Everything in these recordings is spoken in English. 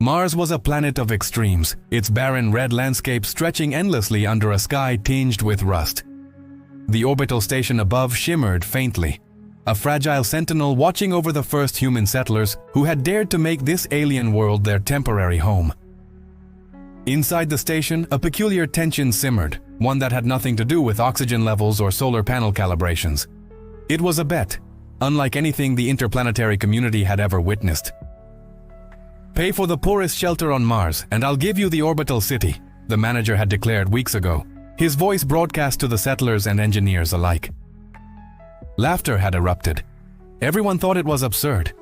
Mars was a planet of extremes, its barren red landscape stretching endlessly under a sky tinged with rust. The orbital station above shimmered faintly, a fragile sentinel watching over the first human settlers who had dared to make this alien world their temporary home. Inside the station, a peculiar tension simmered, one that had nothing to do with oxygen levels or solar panel calibrations. It was a bet, unlike anything the interplanetary community had ever witnessed. "Pay for the poorest shelter on Mars, and I'll give you the orbital city," the manager had declared weeks ago, his voice broadcast to the settlers and engineers alike. Laughter had erupted. Everyone thought it was absurd.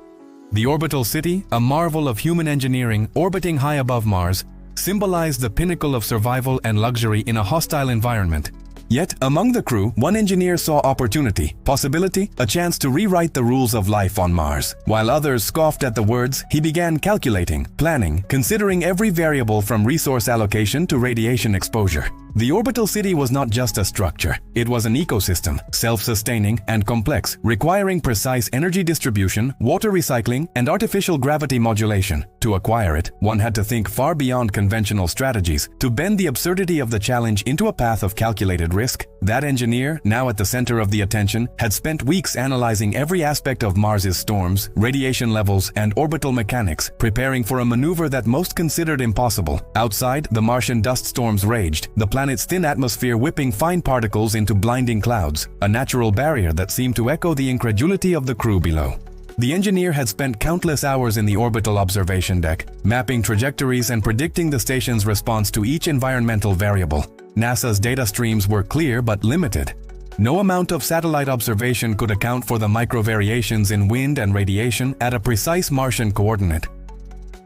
The orbital city, a marvel of human engineering orbiting high above Mars, symbolized the pinnacle of survival and luxury in a hostile environment. Yet, among the crew, one engineer saw opportunity, possibility, a chance to rewrite the rules of life on Mars. While others scoffed at the words, he began calculating, planning, considering every variable from resource allocation to radiation exposure. The orbital city was not just a structure. It was an ecosystem, self-sustaining and complex, requiring precise energy distribution, water recycling, and artificial gravity modulation. To acquire it, one had to think far beyond conventional strategies, to bend the absurdity of the challenge into a path of calculated risk. That engineer, now at the center of the attention, had spent weeks analyzing every aspect of Mars's storms, radiation levels, and orbital mechanics, preparing for a maneuver that most considered impossible. Outside, the Martian dust storms raged, the planet's thin atmosphere whipping fine particles into blinding clouds, a natural barrier that seemed to echo the incredulity of the crew below. The engineer had spent countless hours in the orbital observation deck, mapping trajectories and predicting the station's response to each environmental variable. NASA's data streams were clear but limited. No amount of satellite observation could account for the micro-variations in wind and radiation at a precise Martian coordinate.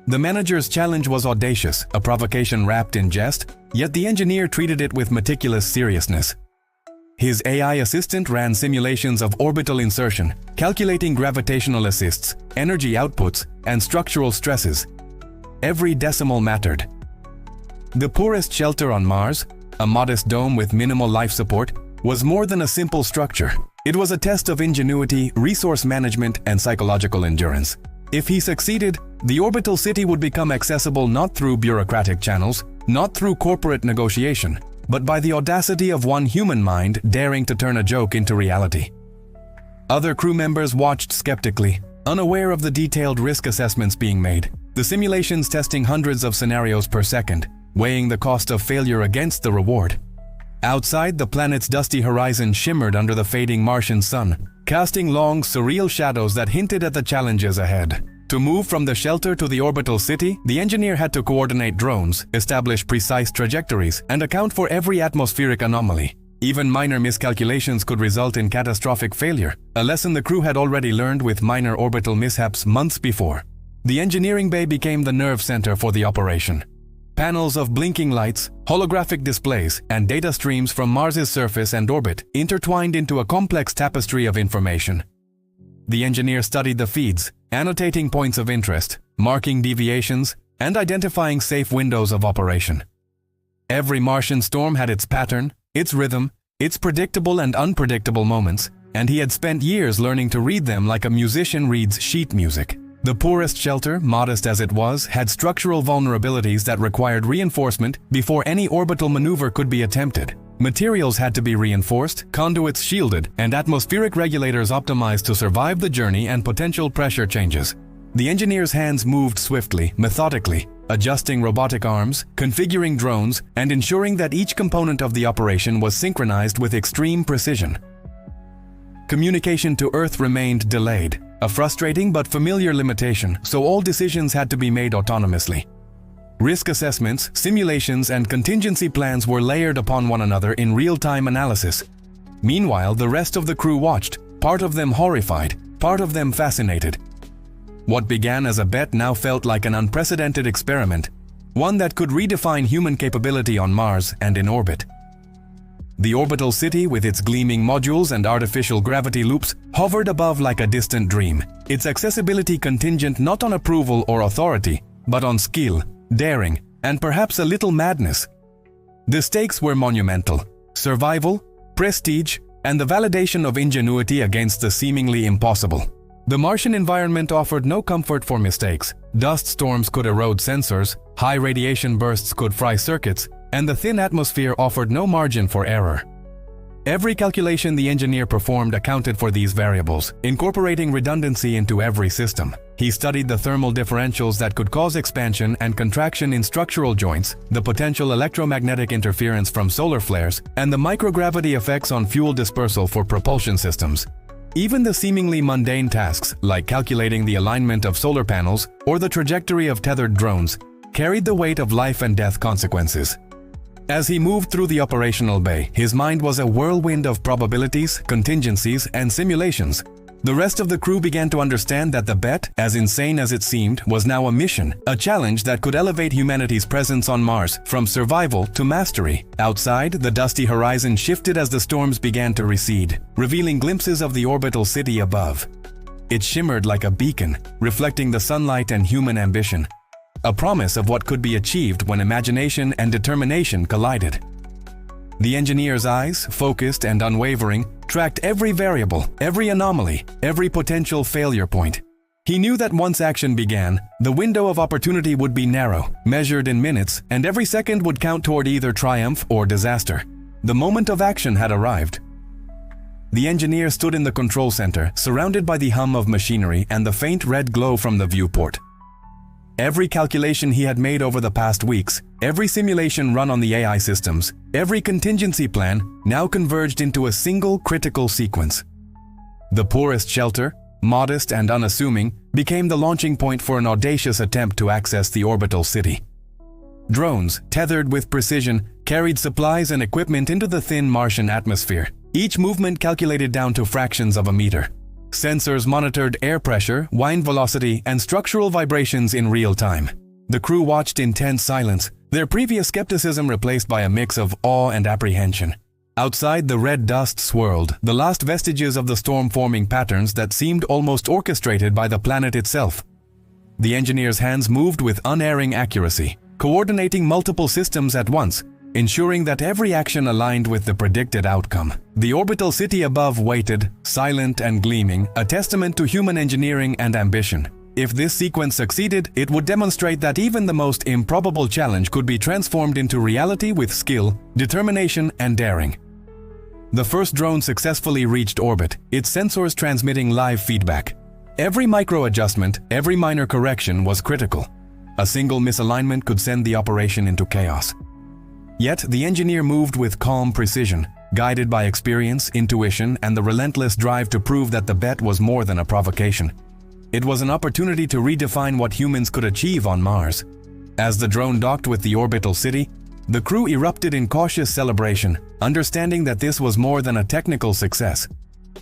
The manager's challenge was audacious, a provocation wrapped in jest, yet the engineer treated it with meticulous seriousness. His AI assistant ran simulations of orbital insertion, calculating gravitational assists, energy outputs, and structural stresses. Every decimal mattered. The poorest shelter on Mars, a modest dome with minimal life support, was more than a simple structure. It was a test of ingenuity, resource management, and psychological endurance. If he succeeded, the orbital city would become accessible not through bureaucratic channels, not through corporate negotiation, but by the audacity of one human mind daring to turn a joke into reality. Other crew members watched skeptically, unaware of the detailed risk assessments being made, the simulations testing hundreds of scenarios per second, weighing the cost of failure against the reward. Outside, the planet's dusty horizon shimmered under the fading Martian sun, casting long, surreal shadows that hinted at the challenges ahead. To move from the shelter to the orbital city, the engineer had to coordinate drones, establish precise trajectories, and account for every atmospheric anomaly. Even minor miscalculations could result in catastrophic failure, a lesson the crew had already learned with minor orbital mishaps months before. The engineering bay became the nerve center for the operation. Panels of blinking lights, holographic displays, and data streams from Mars's surface and orbit intertwined into a complex tapestry of information. The engineer studied the feeds, annotating points of interest, marking deviations, and identifying safe windows of operation. Every Martian storm had its pattern, its rhythm, its predictable and unpredictable moments, and he had spent years learning to read them like a musician reads sheet music. The poorest shelter, modest as it was, had structural vulnerabilities that required reinforcement before any orbital maneuver could be attempted. Materials had to be reinforced, conduits shielded, and atmospheric regulators optimized to survive the journey and potential pressure changes. The engineer's hands moved swiftly, methodically, adjusting robotic arms, configuring drones, and ensuring that each component of the operation was synchronized with extreme precision. Communication to Earth remained delayed, a frustrating but familiar limitation, so all decisions had to be made autonomously. Risk assessments, simulations, and contingency plans were layered upon one another in real-time analysis. Meanwhile, the rest of the crew watched, part of them horrified, part of them fascinated. What began as a bet now felt like an unprecedented experiment, one that could redefine human capability on Mars and in orbit. The orbital city, with its gleaming modules and artificial gravity loops, hovered above like a distant dream, its accessibility contingent not on approval or authority, but on skill, daring, and perhaps a little madness. The stakes were monumental: survival, prestige, and the validation of ingenuity against the seemingly impossible. The Martian environment offered no comfort for mistakes. Dust storms could erode sensors, high radiation bursts could fry circuits, and the thin atmosphere offered no margin for error. Every calculation the engineer performed accounted for these variables, incorporating redundancy into every system. He studied the thermal differentials that could cause expansion and contraction in structural joints, the potential electromagnetic interference from solar flares, and the microgravity effects on fuel dispersal for propulsion systems. Even the seemingly mundane tasks, like calculating the alignment of solar panels or the trajectory of tethered drones, carried the weight of life and death consequences. As he moved through the operational bay, his mind was a whirlwind of probabilities, contingencies, and simulations. The rest of the crew began to understand that the bet, as insane as it seemed, was now a mission, a challenge that could elevate humanity's presence on Mars from survival to mastery. Outside, the dusty horizon shifted as the storms began to recede, revealing glimpses of the orbital city above. It shimmered like a beacon, reflecting the sunlight and human ambition, a promise of what could be achieved when imagination and determination collided. The engineer's eyes, focused and unwavering, tracked every variable, every anomaly, every potential failure point. He knew that once action began, the window of opportunity would be narrow, measured in minutes, and every second would count toward either triumph or disaster. The moment of action had arrived. The engineer stood in the control center, surrounded by the hum of machinery and the faint red glow from the viewport. Every calculation he had made over the past weeks, every simulation run on the AI systems, every contingency plan now converged into a single critical sequence. The poorest shelter, modest and unassuming, became the launching point for an audacious attempt to access the orbital city. Drones, tethered with precision, carried supplies and equipment into the thin Martian atmosphere, each movement calculated down to fractions of a meter. Sensors monitored air pressure, wind velocity, and structural vibrations in real time. The crew watched in tense silence, their previous skepticism replaced by a mix of awe and apprehension. Outside, the red dust swirled, the last vestiges of the storm-forming patterns that seemed almost orchestrated by the planet itself. The engineer's hands moved with unerring accuracy, coordinating multiple systems at once, ensuring that every action aligned with the predicted outcome. The orbital city above waited, silent and gleaming, a testament to human engineering and ambition. If this sequence succeeded, it would demonstrate that even the most improbable challenge could be transformed into reality with skill, determination, and daring. The first drone successfully reached orbit, its sensors transmitting live feedback. Every micro-adjustment, every minor correction was critical. A single misalignment could send the operation into chaos. Yet, the engineer moved with calm precision, guided by experience, intuition, and the relentless drive to prove that the bet was more than a provocation. It was an opportunity to redefine what humans could achieve on Mars. As the drone docked with the orbital city, the crew erupted in cautious celebration, understanding that this was more than a technical success.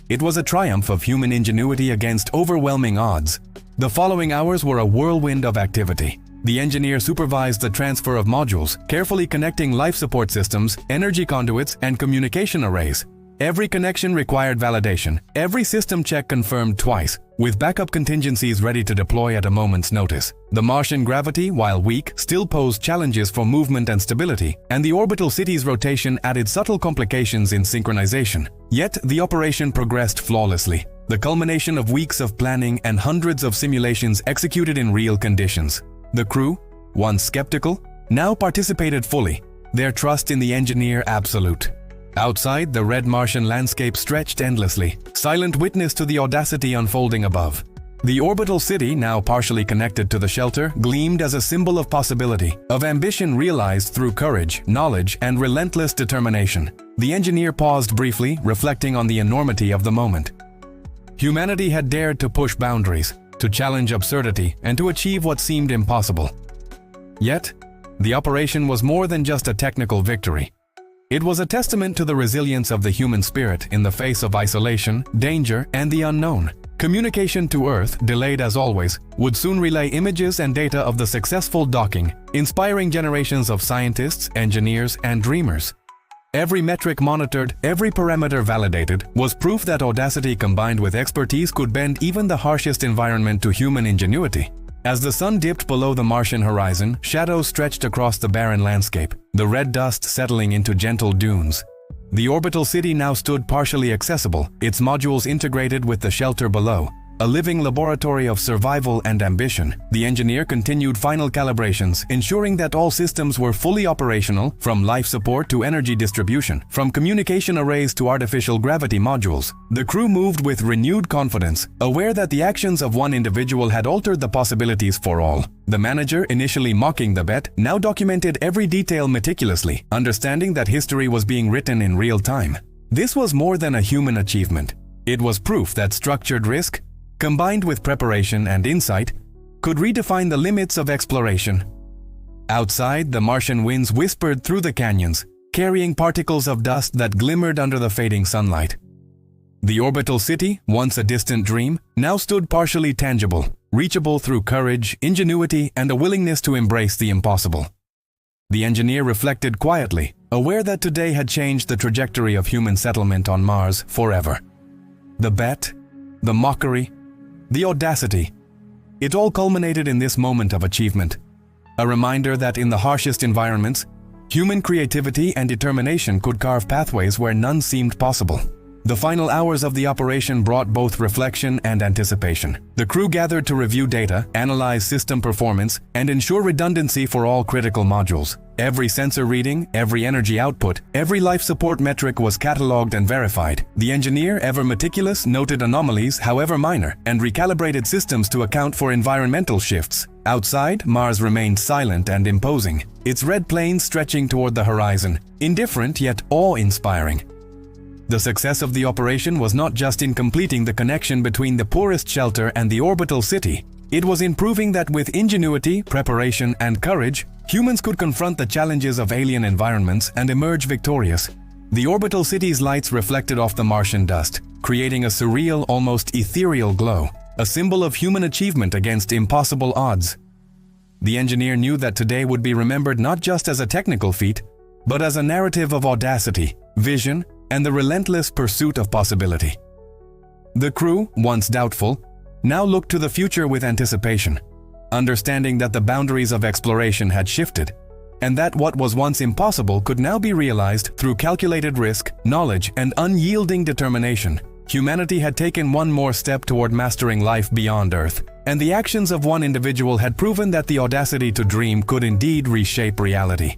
It was a triumph of human ingenuity against overwhelming odds. The following hours were a whirlwind of activity. The engineer supervised the transfer of modules, carefully connecting life support systems, energy conduits, and communication arrays. Every connection required validation, every system check confirmed twice, with backup contingencies ready to deploy at a moment's notice. The Martian gravity, while weak, still posed challenges for movement and stability, and the orbital city's rotation added subtle complications in synchronization. Yet, the operation progressed flawlessly, the culmination of weeks of planning and hundreds of simulations executed in real conditions. The crew, once skeptical, now participated fully, their trust in the engineer absolute. Outside, the red Martian landscape stretched endlessly, silent witness to the audacity unfolding above. The orbital city, now partially connected to the shelter, gleamed as a symbol of possibility, of ambition realized through courage, knowledge, and relentless determination. The engineer paused briefly, reflecting on the enormity of the moment. Humanity had dared to push boundaries, to challenge absurdity, and to achieve what seemed impossible. Yet, the operation was more than just a technical victory. It was a testament to the resilience of the human spirit in the face of isolation, danger, and the unknown. Communication to Earth, delayed as always, would soon relay images and data of the successful docking, inspiring generations of scientists, engineers, and dreamers. Every metric monitored, every parameter validated, was proof that audacity combined with expertise could bend even the harshest environment to human ingenuity. As the sun dipped below the Martian horizon, shadows stretched across the barren landscape, the red dust settling into gentle dunes. The orbital city now stood partially accessible, its modules integrated with the shelter below, a living laboratory of survival and ambition. The engineer continued final calibrations, ensuring that all systems were fully operational, from life support to energy distribution, from communication arrays to artificial gravity modules. The crew moved with renewed confidence, aware that the actions of one individual had altered the possibilities for all. The manager, initially mocking the bet, now documented every detail meticulously, understanding that history was being written in real time. This was more than a human achievement. It was proof that structured risk, combined with preparation and insight, could redefine the limits of exploration. Outside, the Martian winds whispered through the canyons, carrying particles of dust that glimmered under the fading sunlight. The orbital city, once a distant dream, now stood partially tangible, reachable through courage, ingenuity, and a willingness to embrace the impossible. The engineer reflected quietly, aware that today had changed the trajectory of human settlement on Mars forever. The bet, the mockery, the audacity, it all culminated in this moment of achievement. A reminder that in the harshest environments, human creativity and determination could carve pathways where none seemed possible. The final hours of the operation brought both reflection and anticipation. The crew gathered to review data, analyze system performance, and ensure redundancy for all critical modules. Every sensor reading, every energy output, every life support metric was catalogued and verified. The engineer, ever meticulous, noted anomalies, however minor, and recalibrated systems to account for environmental shifts. Outside, Mars remained silent and imposing, its red plains stretching toward the horizon, indifferent yet awe-inspiring. The success of the operation was not just in completing the connection between the poorest shelter and the orbital city. It was in proving that with ingenuity, preparation, and courage, humans could confront the challenges of alien environments and emerge victorious. The orbital city's lights reflected off the Martian dust, creating a surreal, almost ethereal glow, a symbol of human achievement against impossible odds. The engineer knew that today would be remembered not just as a technical feat, but as a narrative of audacity, vision, and the relentless pursuit of possibility. The crew, once doubtful, now looked to the future with anticipation, understanding that the boundaries of exploration had shifted, and that what was once impossible could now be realized through calculated risk, knowledge, and unyielding determination. Humanity had taken one more step toward mastering life beyond Earth, and the actions of one individual had proven that the audacity to dream could indeed reshape reality.